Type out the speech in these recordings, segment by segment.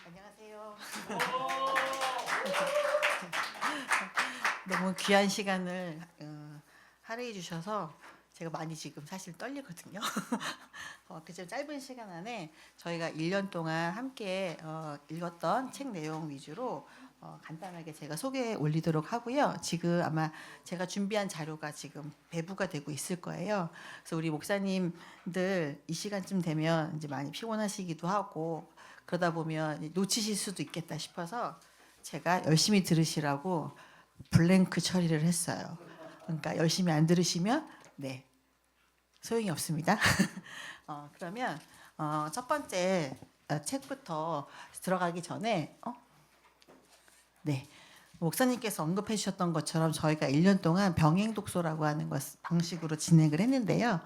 안녕하세요. 너무 귀한 시간을 할애해 주셔서 제가 많이 지금 사실 떨리거든요. 그저 짧은 시간 안에 저희가 1년 동안 함께 읽었던 책 내용 위주로 간단하게 제가 소개해 올리도록 하고요. 지금 아마 제가 준비한 자료가 지금 배부가 되고 있을 거예요. 그래서 우리 목사님들 이 시간쯤 되면 이제 많이 피곤하시기도 하고 그러다 보면 놓치실 수도 있겠다 싶어서 제가 열심히 들으시라고 블랭크 처리를 했어요. 그러니까 열심히 안 들으시면 네 소용이 없습니다. 그러면 첫 번째 책부터 들어가기 전에 네 목사님께서 언급해 주셨던 것처럼 저희가 1년 동안 병행 독서라고 하는 방식으로 진행을 했는데요.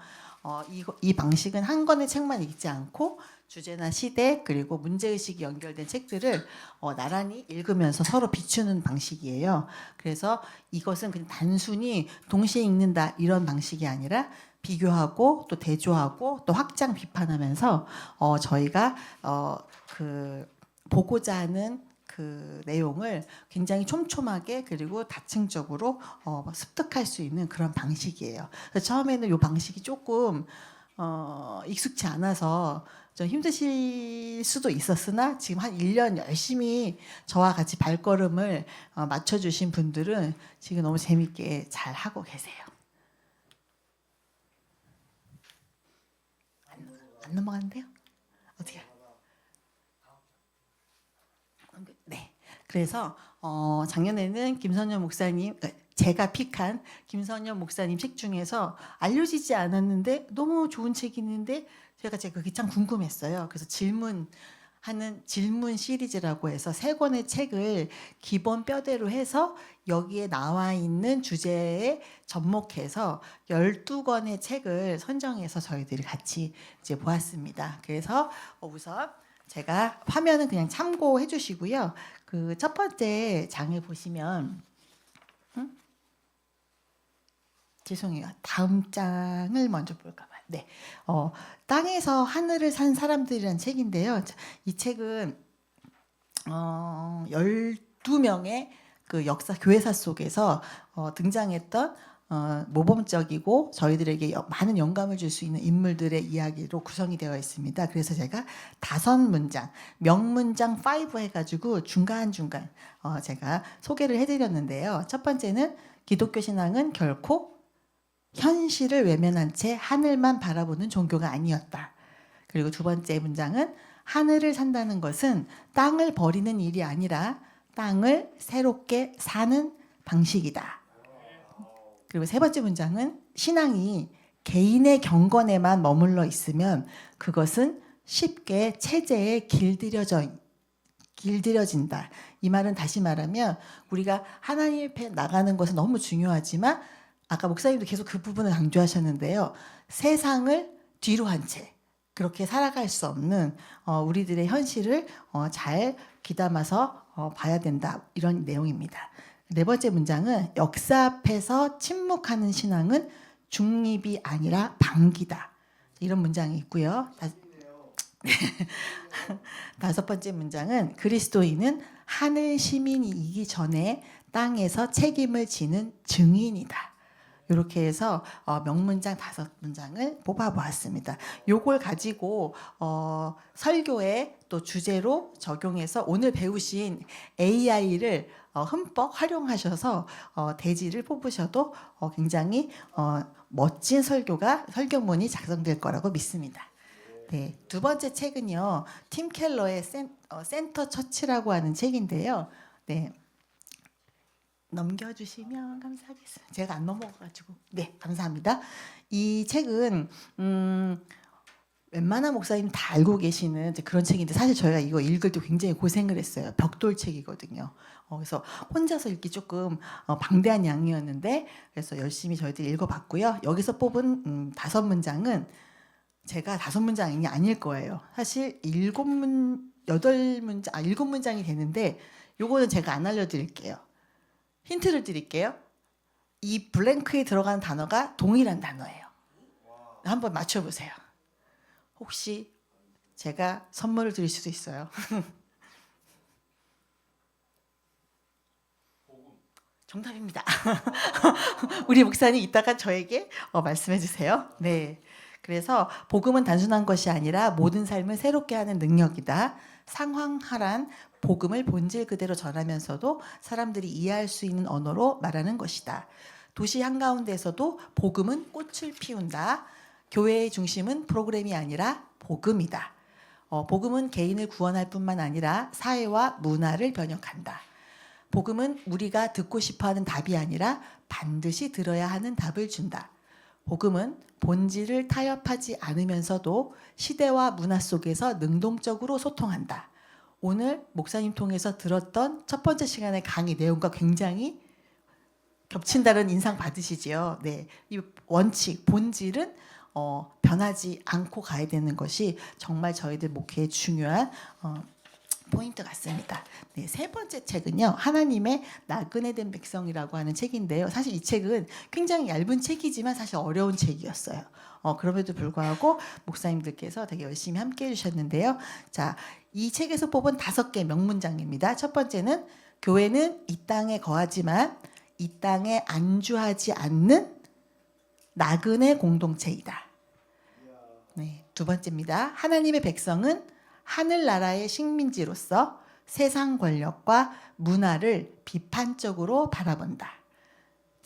이 방식은 한 권의 책만 읽지 않고 주제나 시대 그리고 문제의식이 연결된 책들을 나란히 읽으면서 서로 비추는 방식이에요. 그래서 이것은 그냥 단순히 동시에 읽는다 이런 방식이 아니라 비교하고 또 대조하고 또 확장 비판하면서 저희가 그 보고자 하는 그 내용을 굉장히 촘촘하게 그리고 다층적으로 습득할 수 있는 그런 방식이에요. 그래서 처음에는 이 방식이 조금 익숙치 않아서 좀 힘드실 수도 있었으나 지금 한 1년 열심히 저와 같이 발걸음을 맞춰주신 분들은 지금 너무 재밌게 잘 하고 계세요. 안 넘어가는데요? 어떻게? 네. 그래서 작년에는 김선현 목사님 제가 픽한 김선현 목사님 책 중에서 알려지지 않았는데 너무 좋은 책이 있는데 제가 그게 참 궁금했어요. 그래서 질문 시리즈라고 해서 3권의 책을 기본 뼈대로 해서 여기에 나와 있는 주제에 접목해서 12권의 책을 선정해서 저희들이 같이 이제 보았습니다. 그래서 우선 제가 화면은 그냥 참고해 주시고요. 그 첫 번째 장을 보시면 죄송해요. 다음 장을 먼저 볼까 봐요. 네. 땅에서 하늘을 산 사람들이라는 책인데요. 이 책은 12명의 그 역사 교회사 속에서 등장했던 모범적이고 저희들에게 많은 영감을 줄 수 있는 인물들의 이야기로 구성이 되어 있습니다. 그래서 제가 5문장, 명문장 5 해가지고 중간중간 제가 소개를 해드렸는데요. 첫 번째는 기독교 신앙은 결코 현실을 외면한 채 하늘만 바라보는 종교가 아니었다. 그리고 두 번째 문장은 하늘을 산다는 것은 땅을 버리는 일이 아니라 땅을 새롭게 사는 방식이다. 그리고 세 번째 문장은 신앙이 개인의 경건에만 머물러 있으면 그것은 쉽게 체제에 길들여진다. 이 말은 다시 말하면 우리가 하나님 앞에 나가는 것은 너무 중요하지만 아까 목사님도 계속 그 부분을 강조하셨는데요. 세상을 뒤로 한 채 그렇게 살아갈 수 없는 우리들의 현실을 잘 귀담아서 봐야 된다. 이런 내용입니다. 네 번째 문장은 역사 앞에서 침묵하는 신앙은 중립이 아니라 방기다. 이런 문장이 있고요. 다섯 번째 문장은 그리스도인은 하늘 시민이기 전에 땅에서 책임을 지는 증인이다. 이렇게 해서 명문장 5문장을 뽑아보았습니다. 요걸 가지고 설교의 또 주제로 적용해서 오늘 배우신 AI를 흠뻑 활용하셔서 대지를 뽑으셔도 굉장히 멋진 설교문이 작성될 거라고 믿습니다. 네, 두 번째 책은요. 팀 켈러의 센터 처치라고 하는 책인데요. 네. 넘겨주시면 감사하겠습니다. 제가 안 넘어가가지고 네 감사합니다. 이 책은 웬만한 목사님 다 알고 계시는 그런 책인데 사실 저희가 이거 읽을 때 굉장히 고생을 했어요. 벽돌 책이거든요. 그래서 혼자서 읽기 조금 방대한 양이었는데 그래서 열심히 저희들이 읽어봤고요. 여기서 뽑은 5문장은 제가 5문장이 아닐 거예요. 사실 7문장이 되는데 요거는 제가 안 알려드릴게요. 힌트를 드릴게요. 이 블랭크에 들어가는 단어가 동일한 단어예요. 한번 맞춰보세요. 혹시 제가 선물을 드릴 수도 있어요. 정답입니다. 우리 목사님 이따가 저에게 말씀해 주세요. 네. 그래서 복음은 단순한 것이 아니라 모든 삶을 새롭게 하는 능력이다. 상황하란 복음을 본질 그대로 전하면서도 사람들이 이해할 수 있는 언어로 말하는 것이다. 도시 한가운데에서도 복음은 꽃을 피운다. 교회의 중심은 프로그램이 아니라 복음이다. 복음은 개인을 구원할 뿐만 아니라 사회와 문화를 변혁한다. 복음은 우리가 듣고 싶어하는 답이 아니라 반드시 들어야 하는 답을 준다. 복음은 본질을 타협하지 않으면서도 시대와 문화 속에서 능동적으로 소통한다. 오늘 목사님 통해서 들었던 첫 번째 시간의 강의 내용과 굉장히 겹친다는 인상 받으시지요. 네, 이 원칙, 본질은 변하지 않고 가야 되는 것이 정말 저희들 목회의 중요한 포인트 같습니다. 네, 세 번째 책은요, 하나님의 나그네 된 백성이라고 하는 책인데요. 사실 이 책은 굉장히 얇은 책이지만 사실 어려운 책이었어요. 그럼에도 불구하고 목사님들께서 되게 열심히 함께 해주셨는데요. 자, 이 책에서 뽑은 5개 명문장입니다. 첫 번째는 교회는 이 땅에 거하지만 이 땅에 안주하지 않는 나그네 공동체이다. 네, 두 번째입니다. 하나님의 백성은 하늘나라의 식민지로서 세상 권력과 문화를 비판적으로 바라본다.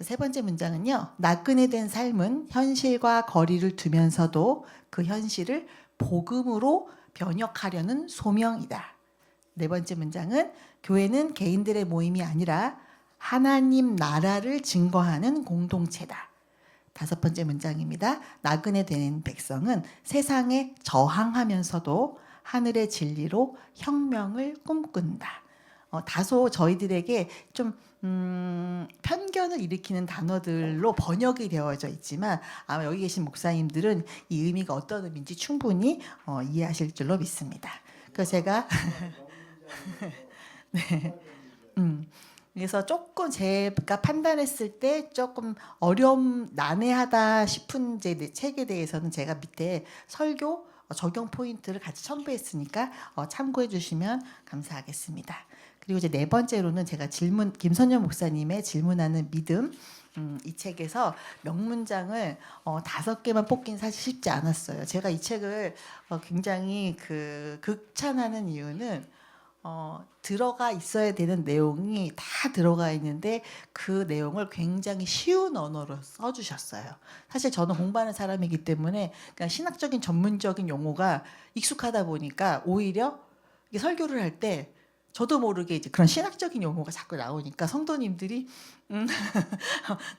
세 번째 문장은요. 나그네 된 삶은 현실과 거리를 두면서도 그 현실을 복음으로 변혁하려는 소명이다. 네 번째 문장은 교회는 개인들의 모임이 아니라 하나님 나라를 증거하는 공동체다. 다섯 번째 문장입니다. 나그네 된 백성은 세상에 저항하면서도 하늘의 진리로 혁명을 꿈꾼다. 다소 저희들에게 좀 편견을 일으키는 단어들로 번역이 되어져 있지만 아마 여기 계신 목사님들은 이 의미가 어떤 의미인지 충분히 이해하실 줄로 믿습니다. 그래서 제가 네. 그래서 조금 제가 판단했을 때 조금 난해하다 싶은 제 책에 대해서는 제가 밑에 설교 적용 포인트를 같이 첨부했으니까 참고해 주시면 감사하겠습니다. 그리고 이제 네 번째로는 제가 김선영 목사님의 질문하는 믿음 이 책에서 명문장을 5개만 뽑긴 사실 쉽지 않았어요. 제가 이 책을 굉장히 극찬하는 이유는 들어가 있어야 되는 내용이 다 들어가 있는데 그 내용을 굉장히 쉬운 언어로 써주셨어요. 사실 저는 공부하는 사람이기 때문에 그냥 신학적인 전문적인 용어가 익숙하다 보니까 오히려 이게 설교를 할 때 저도 모르게 이제 그런 신학적인 용어가 자꾸 나오니까 성도님들이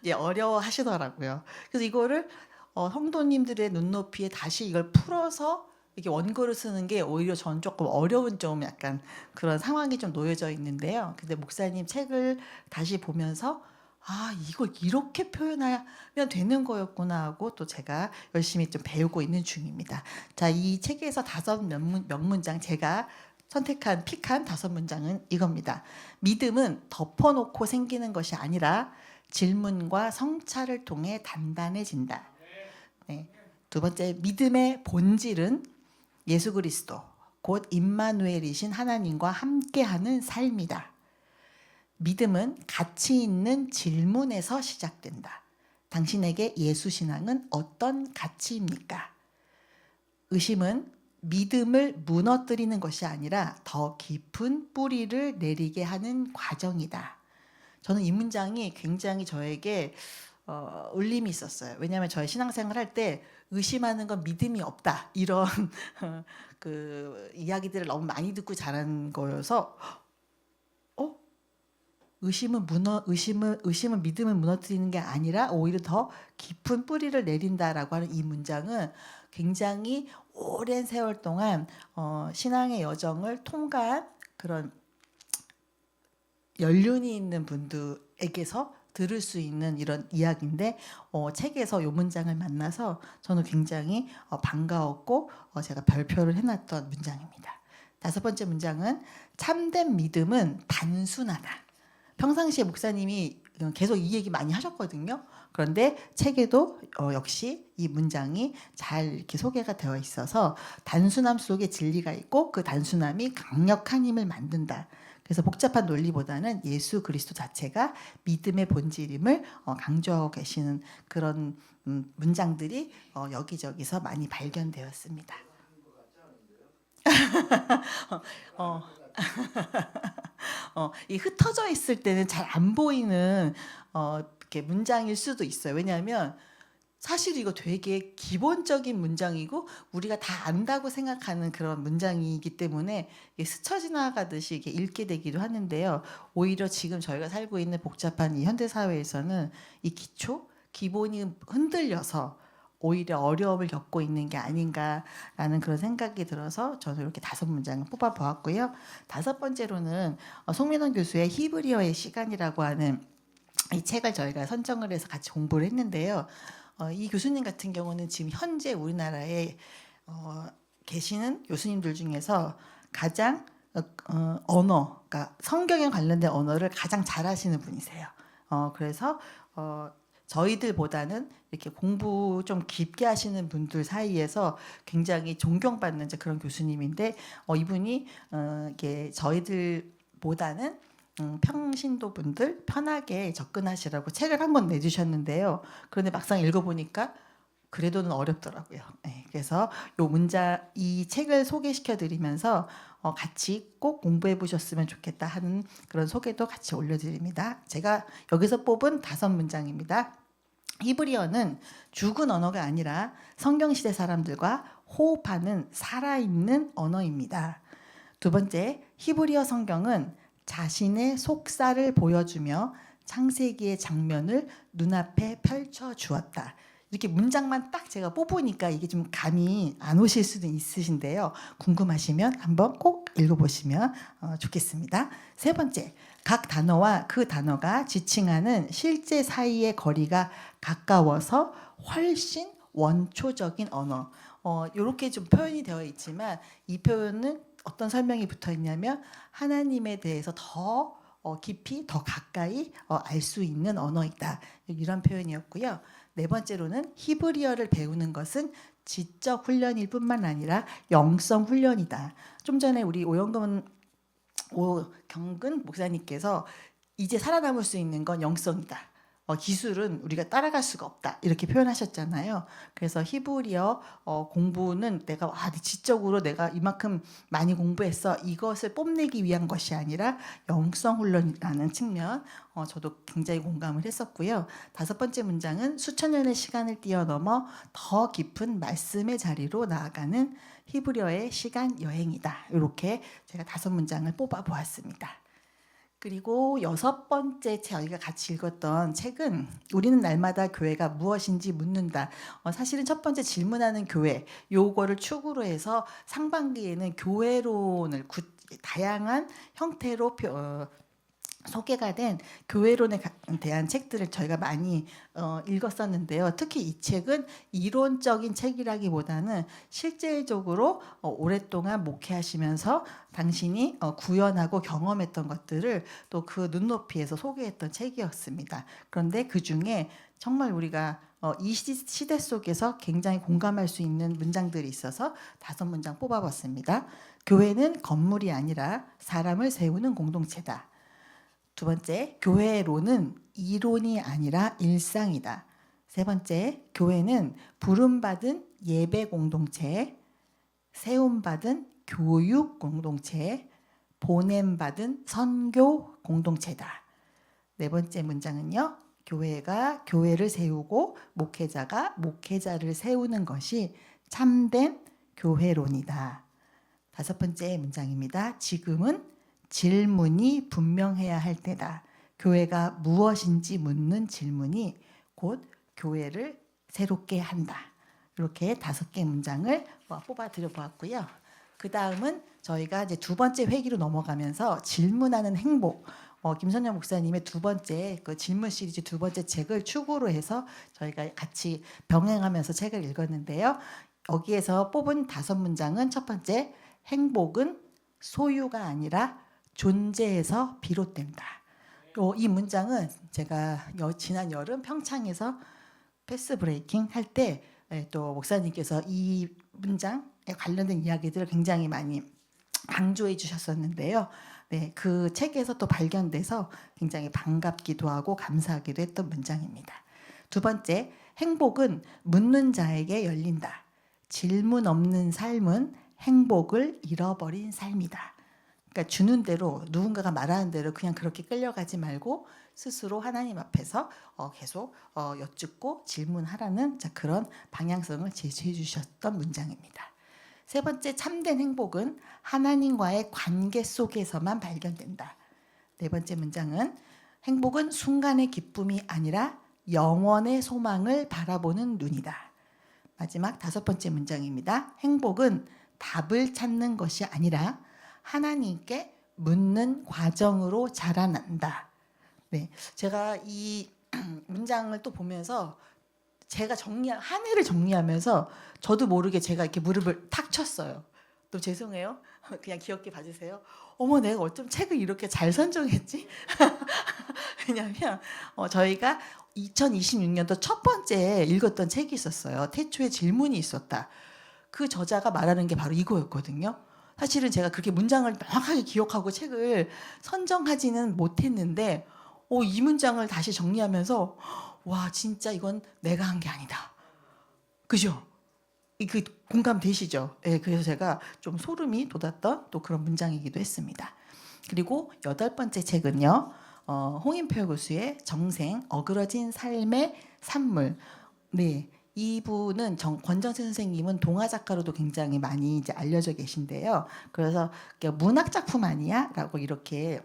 이제 어려워하시더라고요. 그래서 이거를 성도님들의 눈높이에 다시 이걸 풀어서 이게 원고를 쓰는 게 오히려 전 조금 어려운 좀 약간 그런 상황이 좀 놓여져 있는데요. 근데 목사님 책을 다시 보면서 이걸 이렇게 표현하면 되는 거였구나 하고 또 제가 열심히 좀 배우고 있는 중입니다. 자, 이 책에서 5명문장 제가 픽한 5문장은 이겁니다. 믿음은 덮어놓고 생기는 것이 아니라 질문과 성찰을 통해 단단해진다. 네. 두 번째, 믿음의 본질은 예수 그리스도 곧 임마누엘이신 하나님과 함께하는 삶이다. 믿음은 가치 있는 질문에서 시작된다. 당신에게 예수 신앙은 어떤 가치입니까? 의심은 믿음을 무너뜨리는 것이 아니라 더 깊은 뿌리를 내리게 하는 과정이다. 저는 이 문장이 굉장히 저에게 울림이 있었어요. 왜냐하면 저의 신앙생활 할 때 의심하는 건 믿음이 없다 이런 그 이야기들을 너무 많이 듣고 자란 거여서 의심은 믿음을 무너뜨리는 게 아니라 오히려 더 깊은 뿌리를 내린다라고 하는 이 문장은 굉장히 오랜 세월 동안 신앙의 여정을 통과한 그런 연륜이 있는 분들에게서 들을 수 있는 이런 이야기인데 책에서 이 문장을 만나서 저는 굉장히 반가웠고 제가 별표를 해놨던 문장입니다. 다섯 번째 문장은 참된 믿음은 단순하다. 평상시에 목사님이 계속 이 얘기 많이 하셨거든요. 그런데 책에도 역시 이 문장이 잘 이렇게 소개가 되어 있어서 단순함 속에 진리가 있고 그 단순함이 강력한 힘을 만든다. 그래서 복잡한 논리보다는 예수 그리스도 자체가 믿음의 본질임을 강조하고 계시는 그런 문장들이 여기저기서 많이 발견되었습니다. 어, 이 흩어져 있을 때는 잘 안 보이는 이렇게 문장일 수도 있어요. 왜냐하면 사실 이거 되게 기본적인 문장이고 우리가 다 안다고 생각하는 그런 문장이기 때문에 스쳐 지나가듯이 이렇게 읽게 되기도 하는데요. 오히려 지금 저희가 살고 있는 복잡한 이 현대 사회에서는 이 기본이 흔들려서 오히려 어려움을 겪고 있는 게 아닌가라는 그런 생각이 들어서 저는 이렇게 5문장을 뽑아 보았고요. 5번째로는 송민원 교수의 히브리어의 시간이라고 하는 이 책을 저희가 선정을 해서 같이 공부를 했는데요. 이 교수님 같은 경우는 지금 현재 우리나라에 계시는 교수님들 중에서 가장 그러니까 성경에 관련된 언어를 가장 잘하시는 분이세요. 그래서 저희들보다는 이렇게 공부 좀 깊게 하시는 분들 사이에서 굉장히 존경받는 그런 교수님인데 이분이 이게 저희들보다는 평신도 분들 편하게 접근하시라고 책을 한 권 내주셨는데요. 그런데 막상 읽어보니까 그래도는 어렵더라고요. 네, 그래서 이 책을 소개시켜드리면서 같이 꼭 공부해 보셨으면 좋겠다 하는 그런 소개도 같이 올려드립니다. 제가 여기서 뽑은 5문장입니다. 히브리어는 죽은 언어가 아니라 성경시대 사람들과 호흡하는 살아있는 언어입니다. 2번째, 히브리어 성경은 자신의 속사를 보여주며 창세기의 장면을 눈앞에 펼쳐 주었다. 이렇게 문장만 딱 제가 뽑으니까 이게 좀 감이 안 오실 수도 있으신데요. 궁금하시면 한번 꼭 읽어보시면 좋겠습니다. 3번째, 각 단어와 그 단어가 지칭하는 실제 사이의 거리가 가까워서 훨씬 원초적인 언어. 이렇게 좀 표현이 되어 있지만 이 표현은 어떤 설명이 붙어 있냐면 하나님에 대해서 더 깊이 더 가까이 알 수 있는 언어이다. 이런 표현이었고요. 4번째로는 히브리어를 배우는 것은 지적 훈련일 뿐만 아니라 영성 훈련이다. 좀 전에 우리 오경근 목사님께서 이제 살아남을 수 있는 건 영성이다. 기술은 우리가 따라갈 수가 없다. 이렇게 표현하셨잖아요. 그래서 히브리어 공부는 내가 지적으로 내가 이만큼 많이 공부했어. 이것을 뽐내기 위한 것이 아니라 영성 훈련이라는 측면 저도 굉장히 공감을 했었고요. 5번째 문장은 수천 년의 시간을 뛰어넘어 더 깊은 말씀의 자리로 나아가는 히브리어의 시간 여행이다. 이렇게 제가 5문장을 뽑아 보았습니다. 그리고 6번째 저희가 같이 읽었던 책은 우리는 날마다 교회가 무엇인지 묻는다. 사실은 첫 번째 질문하는 교회 요거를 축으로 해서 상반기에는 교회론을 다양한 형태로 소개가 된 교회론에 대한 책들을 저희가 많이 읽었었는데요. 특히 이 책은 이론적인 책이라기보다는 실질적으로 오랫동안 목회하시면서 당신이 구현하고 경험했던 것들을 또 그 눈높이에서 소개했던 책이었습니다. 그런데 그중에 정말 우리가 이 시대 속에서 굉장히 공감할 수 있는 문장들이 있어서 5문장 뽑아봤습니다. 교회는 건물이 아니라 사람을 세우는 공동체다. 2번째, 교회론은 이론이 아니라 일상이다. 3번째, 교회는 부름받은 예배 공동체, 세움받은 교육 공동체, 보냄받은 선교 공동체다. 4번째 문장은요. 교회가 교회를 세우고 목회자가 목회자를 세우는 것이 참된 교회론이다. 5번째 문장입니다. 지금은 질문이 분명해야 할 때다. 교회가 무엇인지 묻는 질문이 곧 교회를 새롭게 한다. 이렇게 5개 문장을 뽑아 드려보았고요. 그 다음은 저희가 이제 2번째 회기로 넘어가면서 질문하는 행복. 김선영 목사님의 2번째 그 질문 시리즈 2번째 책을 축으로 해서 저희가 같이 병행하면서 책을 읽었는데요. 여기에서 뽑은 5문장은 첫 번째, 행복은 소유가 아니라 존재에서 비롯된다. 이 문장은 제가 지난 여름 평창에서 패스 브레이킹 할 때 또 목사님께서 이 문장에 관련된 이야기들을 굉장히 많이 강조해 주셨었는데요. 네, 그 책에서 또 발견돼서 굉장히 반갑기도 하고 감사하기도 했던 문장입니다. 두 번째, 행복은 묻는 자에게 열린다. 질문 없는 삶은 행복을 잃어버린 삶이다. 그러니까 주는 대로 누군가가 말하는 대로 그냥 그렇게 끌려가지 말고 스스로 하나님 앞에서 계속 여쭙고 질문하라는 그런 방향성을 제시해 주셨던 문장입니다. 세 번째, 참된 행복은 하나님과의 관계 속에서만 발견된다. 네 번째 문장은 행복은 순간의 기쁨이 아니라 영원의 소망을 바라보는 눈이다. 마지막 다섯 번째 문장입니다. 행복은 답을 찾는 것이 아니라 하나님께 묻는 과정으로 자라난다. 네, 제가 이 문장을 또 보면서 제가 한 해를 정리하면서 저도 모르게 제가 이렇게 무릎을 탁 쳤어요. 또 죄송해요. 그냥 귀엽게 봐주세요. 어머, 내가 어쩜 책을 이렇게 잘 선정했지? 왜냐하면 저희가 2026년도 첫 번째 읽었던 책이 있었어요. 태초에 질문이 있었다. 그 저자가 말하는 게 바로 이거였거든요. 사실은 제가 그렇게 문장을 명확하게 기억하고 책을 선정하지는 못했는데 이 문장을 다시 정리하면서 와, 진짜 이건 내가 한 게 아니다. 그죠? 그 공감되시죠? 네, 그래서 제가 좀 소름이 돋았던 또 그런 문장이기도 했습니다. 그리고 여덟 번째 책은요, 홍인표 교수의 정생, 어그러진 삶의 산물. 네, 이분은 권정세 선생님은 동화 작가로도 굉장히 많이 이제 알려져 계신데요. 그래서 문학 작품 아니야?라고 이렇게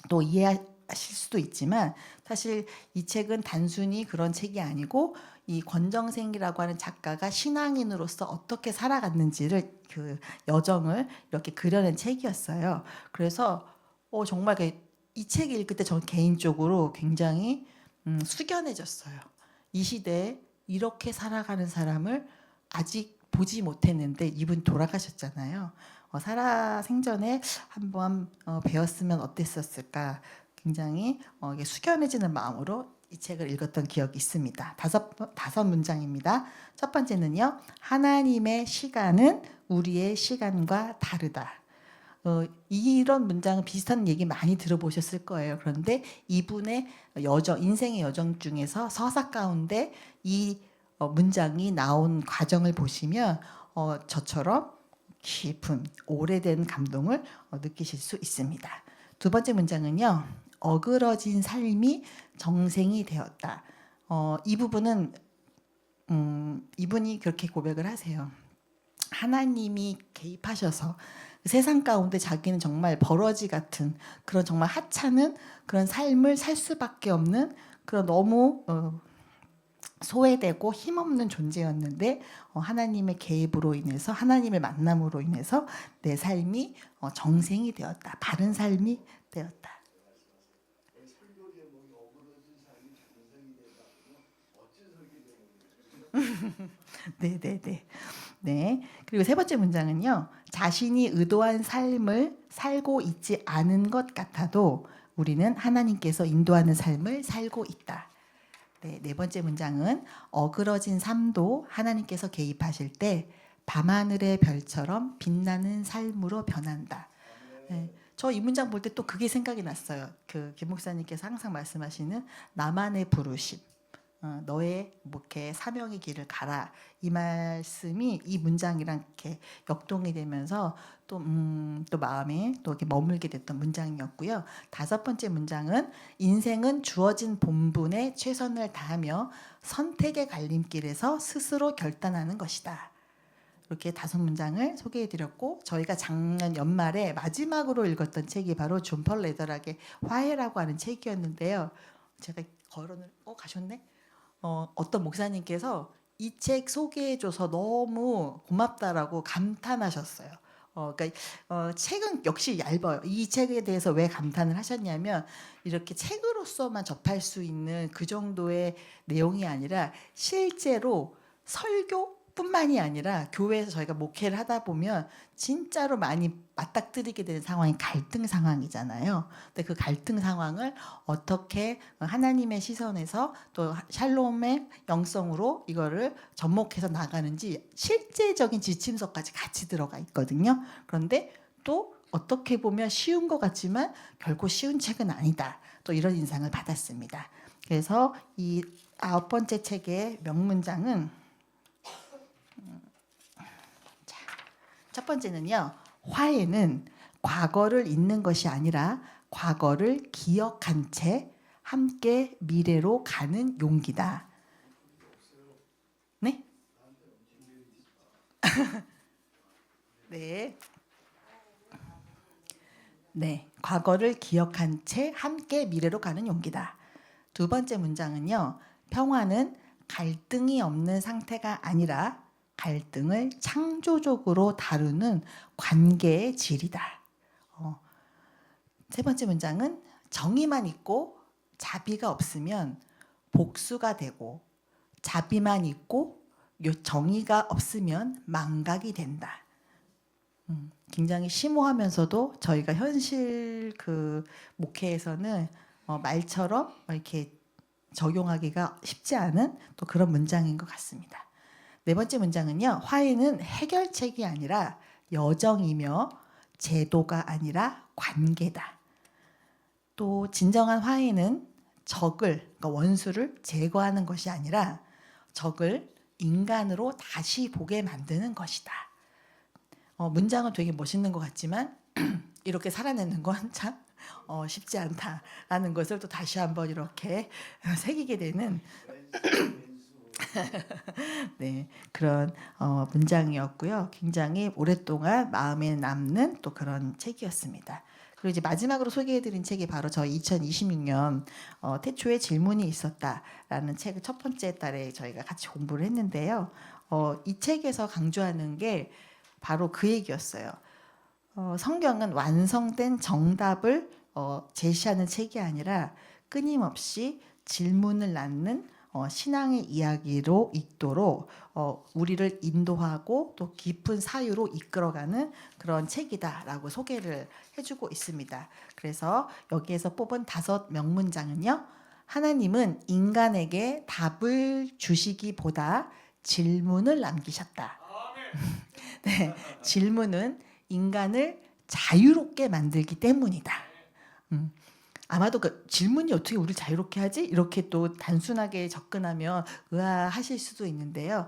또 이해하실 수도 있지만 사실 이 책은 단순히 그런 책이 아니고 이 권정생이라고 하는 작가가 신앙인으로서 어떻게 살아갔는지를 그 여정을 이렇게 그려낸 책이었어요. 그래서 정말 이 책을 읽을 때 저는 개인적으로 굉장히 숙연해졌어요. 이 시대에 이렇게 살아가는 사람을 아직 보지 못했는데 이분 돌아가셨잖아요. 살아생전에 한번 배웠으면 어땠었을까. 굉장히 숙연해지는 마음으로 이 책을 읽었던 기억이 있습니다. 다섯 문장입니다. 첫 번째는요. 하나님의 시간은 우리의 시간과 다르다. 이런 문장은 비슷한 얘기 많이 들어보셨을 거예요. 그런데 이분의 인생의 여정 중에서 서사 가운데 이 문장이 나온 과정을 보시면 저처럼 깊은 오래된 감동을 느끼실 수 있습니다. 두 번째 문장은요. 어그러진 삶이 정생이 되었다. 이 부분은 이분이 그렇게 고백을 하세요. 하나님이 개입하셔서 세상 가운데 자기는 정말 버러지 같은 그런 정말 하찮은 그런 삶을 살 수밖에 없는 그런 너무 소외되고 힘없는 존재였는데 하나님의 개입으로 인해서 하나님의 만남으로 인해서 내 삶이 정생이 되었다. 바른 삶이 되었다. 네네네. 네. 그리고 세 번째 문장은요. 자신이 의도한 삶을 살고 있지 않은 것 같아도 우리는 하나님께서 인도하는 삶을 살고 있다. 네, 네 번째 문장은 어그러진 삶도 하나님께서 개입하실 때 밤하늘의 별처럼 빛나는 삶으로 변한다. 네, 저 이 문장 볼 때 또 그게 생각이 났어요. 김 목사님께서 항상 말씀하시는 나만의 부르심. 너의 이렇게 사명의 길을 가라. 이 말씀이 이 문장이랑 이렇게 역동이 되면서 또 마음에 또 이렇게 머물게 됐던 문장이었고요. 다섯 번째 문장은 인생은 주어진 본분에 최선을 다하며 선택의 갈림길에서 스스로 결단하는 것이다. 이렇게 다섯 문장을 소개해드렸고 저희가 작년 연말에 마지막으로 읽었던 책이 바로 존 펄 레더락의 화해라고 하는 책이었는데요. 제가 거론을 가셨네. 어떤 목사님께서 이 책 소개해줘서 너무 고맙다라고 감탄하셨어요. 그러니까 책은 역시 얇아요. 이 책에 대해서 왜 감탄을 하셨냐면 이렇게 책으로서만 접할 수 있는 그 정도의 내용이 아니라 실제로 설교뿐만이 아니라 교회에서 저희가 목회를 하다 보면 진짜로 많이 맞닥뜨리게 되는 상황이 갈등 상황이잖아요. 근데 그 갈등 상황을 어떻게 하나님의 시선에서 또 샬롬의 영성으로 이거를 접목해서 나가는지 실제적인 지침서까지 같이 들어가 있거든요. 그런데 또 어떻게 보면 쉬운 것 같지만 결코 쉬운 책은 아니다. 또 이런 인상을 받았습니다. 그래서 이 9번째 책의 명문장은 첫 번째는요. 화해는 과거를 잊는 것이 아니라 과거를 기억한 채 함께 미래로 가는 용기다. 네? 네. 네. 과거를 기억한 채 함께 미래로 가는 용기다. 두 번째 문장은요. 평화는 갈등이 없는 상태가 아니라 갈등을 창조적으로 다루는 관계의 질이다. 세 번째 문장은 정의만 있고 자비가 없으면 복수가 되고 자비만 있고 정의가 없으면 망각이 된다. 굉장히 심오하면서도 저희가 현실 그 목회에서는 말처럼 이렇게 적용하기가 쉽지 않은 또 그런 문장인 것 같습니다. 네 번째 문장은요. 화해는 해결책이 아니라 여정이며 제도가 아니라 관계다. 또 진정한 화해는 적을, 그러니까 원수를 제거하는 것이 아니라 적을 인간으로 다시 보게 만드는 것이다. 문장은 되게 멋있는 것 같지만 이렇게 살아내는 건 참 쉽지 않다라는 것을 또 다시 한번 이렇게 새기게 되는 네, 그런 문장이었고요. 굉장히 오랫동안 마음에 남는 또 그런 책이었습니다. 그리고 이제 마지막으로 소개해드린 책이 바로 저희 2026년 태초에 질문이 있었다라는 책을 첫 번째 달에 저희가 같이 공부를 했는데요. 이 책에서 강조하는 게 바로 그 얘기였어요. 성경은 완성된 정답을 제시하는 책이 아니라 끊임없이 질문을 낳는 신앙의 이야기로 읽도록 우리를 인도하고 또 깊은 사유로 이끌어가는 그런 책이다라고 소개를 해주고 있습니다. 그래서 여기에서 뽑은 5 명문장은요. 하나님은 인간에게 답을 주시기보다 질문을 남기셨다. 네, 질문은 인간을 자유롭게 만들기 때문이다. 아마도 그 질문이 어떻게 우리를 자유롭게 하지? 이렇게 또 단순하게 접근하면 의아하실 수도 있는데요.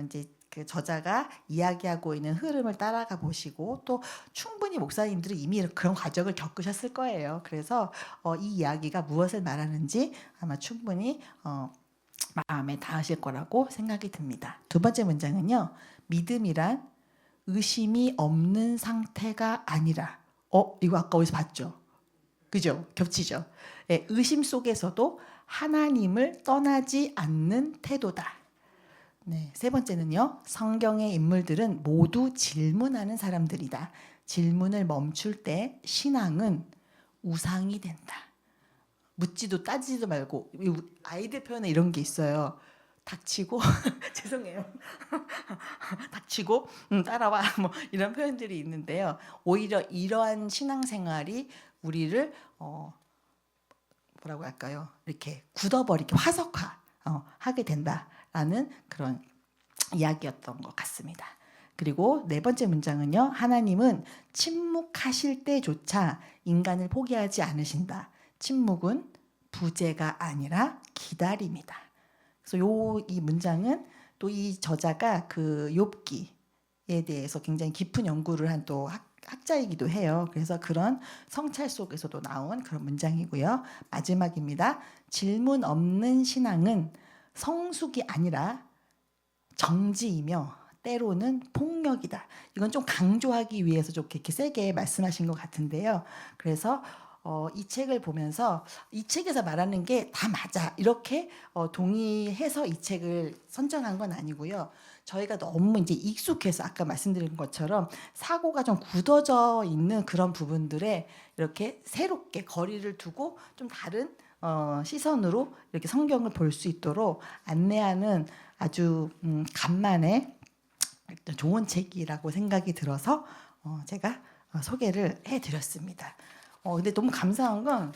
이제 그 저자가 이야기하고 있는 흐름을 따라가 보시고 또 충분히 목사님들이 이미 그런 과정을 겪으셨을 거예요. 그래서 이 이야기가 무엇을 말하는지 아마 충분히 마음에 닿으실 거라고 생각이 듭니다. 두 번째 문장은요. 믿음이란 의심이 없는 상태가 아니라 이거 아까 어디서 봤죠? 그죠? 겹치죠? 네, 의심 속에서도 하나님을 떠나지 않는 태도다. 네, 세 번째는요. 성경의 인물들은 모두 질문하는 사람들이다. 질문을 멈출 때 신앙은 우상이 된다. 묻지도 따지지도 말고 아이들 표현에 이런 게 있어요. 닥치고 죄송해요. 닥치고 따라와 뭐 이런 표현들이 있는데요. 오히려 이러한 신앙생활이 우리를 뭐라고 할까요? 이렇게 굳어버리게 화석화 하게 된다라는 그런 이야기였던 것 같습니다. 그리고 네 번째 문장은요. 하나님은 침묵하실 때조차 인간을 포기하지 않으신다. 침묵은 부재가 아니라 기다림이다. 그래서 이 문장은 또 이 저자가 그 욥기에 대해서 굉장히 깊은 연구를 한 또 학자이기도 해요. 그래서 그런 성찰 속에서도 나온 그런 문장이고요. 마지막입니다. 질문 없는 신앙은 성숙이 아니라 정지이며 때로는 폭력이다. 이건 좀 강조하기 위해서 좀 이렇게 세게 말씀하신 것 같은데요. 그래서 이 책을 보면서 이 책에서 말하는 게 다 맞아 이렇게 동의해서 이 책을 선정한 건 아니고요. 저희가 너무 이제 익숙해서 아까 말씀드린 것처럼 사고가 좀 굳어져 있는 그런 부분들에 이렇게 새롭게 거리를 두고 좀 다른 시선으로 이렇게 성경을 볼 수 있도록 안내하는 아주 간만에 좋은 책이라고 생각이 들어서 제가 소개를 해드렸습니다. 근데 너무 감사한 건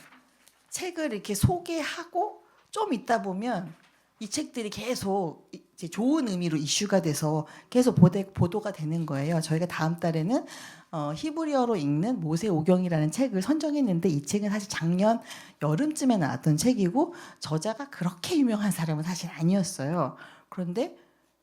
책을 이렇게 소개하고 좀 있다 보면 이 책들이 계속 이제 좋은 의미로 이슈가 돼서 계속 보도가 되는 거예요. 저희가 다음 달에는 히브리어로 읽는 모세오경이라는 책을 선정했는데 이 책은 사실 작년 여름쯤에 나왔던 책이고 저자가 그렇게 유명한 사람은 사실 아니었어요. 그런데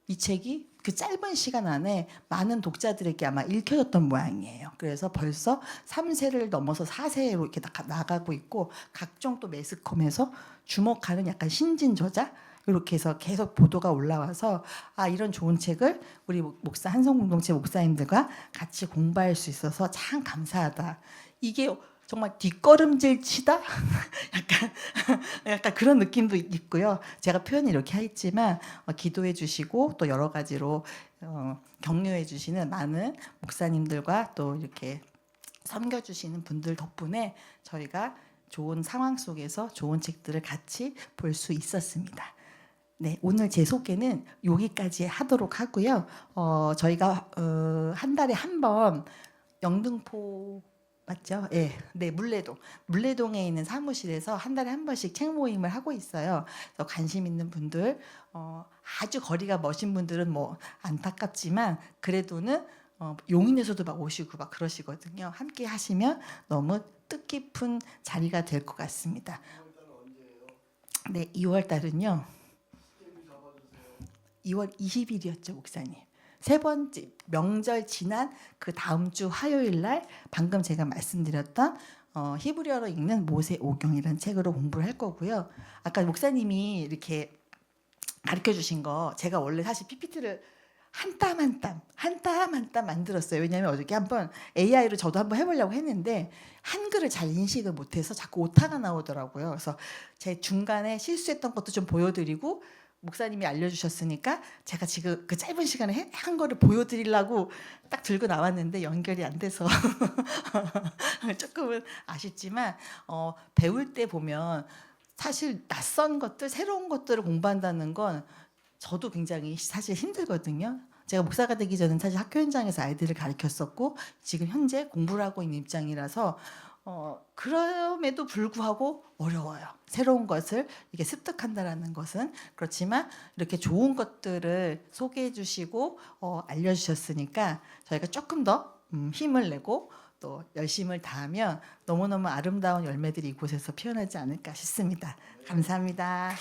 이 책이 그 짧은 시간 안에 많은 독자들에게 아마 읽혀졌던 모양이에요. 그래서 벌써 3세를 넘어서 4세로 이렇게 나가고 있고 각종 또 매스컴에서 주목하는 약간 신진 저자 이렇게 해서 계속 보도가 올라와서 아 이런 좋은 책을 우리 목사 한성공동체 목사님들과 같이 공부할 수 있어서 참 감사하다. 이게 정말 뒷걸음질 치다 약간 그런 느낌도 있고요. 제가 표현을 이렇게 했지만 기도해 주시고 또 여러 가지로 격려해 주시는 많은 목사님들과 또 이렇게 섬겨 주시는 분들 덕분에 저희가 좋은 상황 속에서 좋은 책들을 같이 볼 수 있었습니다. 네, 오늘 제 소개는 여기까지 하도록 하고요. 저희가 한 달에 한 번 영등포 맞죠? 예, 네, 물레동에 있는 사무실에서 한 달에 한 번씩 책 모임을 하고 있어요. 그래서 관심 있는 분들, 아주 거리가 머신 분들은 뭐 안타깝지만 그래도는 용인에서도 막 오시고 막 그러시거든요. 함께 하시면 너무 뜻깊은 자리가 될 것 같습니다. 네, 2월 달은요. 2월 20일이었죠, 목사님. 세 번째 명절 지난 그 다음 주 화요일 날 방금 제가 말씀드렸던 히브리어로 읽는 모세오경이라는 책으로 공부를 할 거고요. 아까 목사님이 이렇게 가르쳐 주신 거 제가 원래 사실 PPT를 한 땀 한 땀 만들었어요. 왜냐하면 어저께 한번 AI로 저도 한번 해보려고 했는데 한글을 잘 인식을 못해서 자꾸 오타가 나오더라고요. 그래서 제 중간에 실수했던 것도 좀 보여드리고 목사님이 알려주셨으니까 제가 지금 그 짧은 시간에 한 거를 보여드리려고 딱 들고 나왔는데 연결이 안 돼서 조금은 아쉽지만 배울 때 보면 사실 낯선 것들, 새로운 것들을 공부한다는 건 저도 굉장히 사실 힘들거든요. 제가 목사가 되기 전엔 사실 학교 현장에서 아이들을 가르쳤었고 지금 현재 공부를 하고 있는 입장이라서 그럼에도 불구하고 어려워요. 새로운 것을 이렇게 습득한다라는 것은 그렇지만 이렇게 좋은 것들을 소개해 주시고 알려주셨으니까 저희가 조금 더 힘을 내고 또 열심을 다하면 너무너무 아름다운 열매들이 이곳에서 피어나지 않을까 싶습니다. 감사합니다.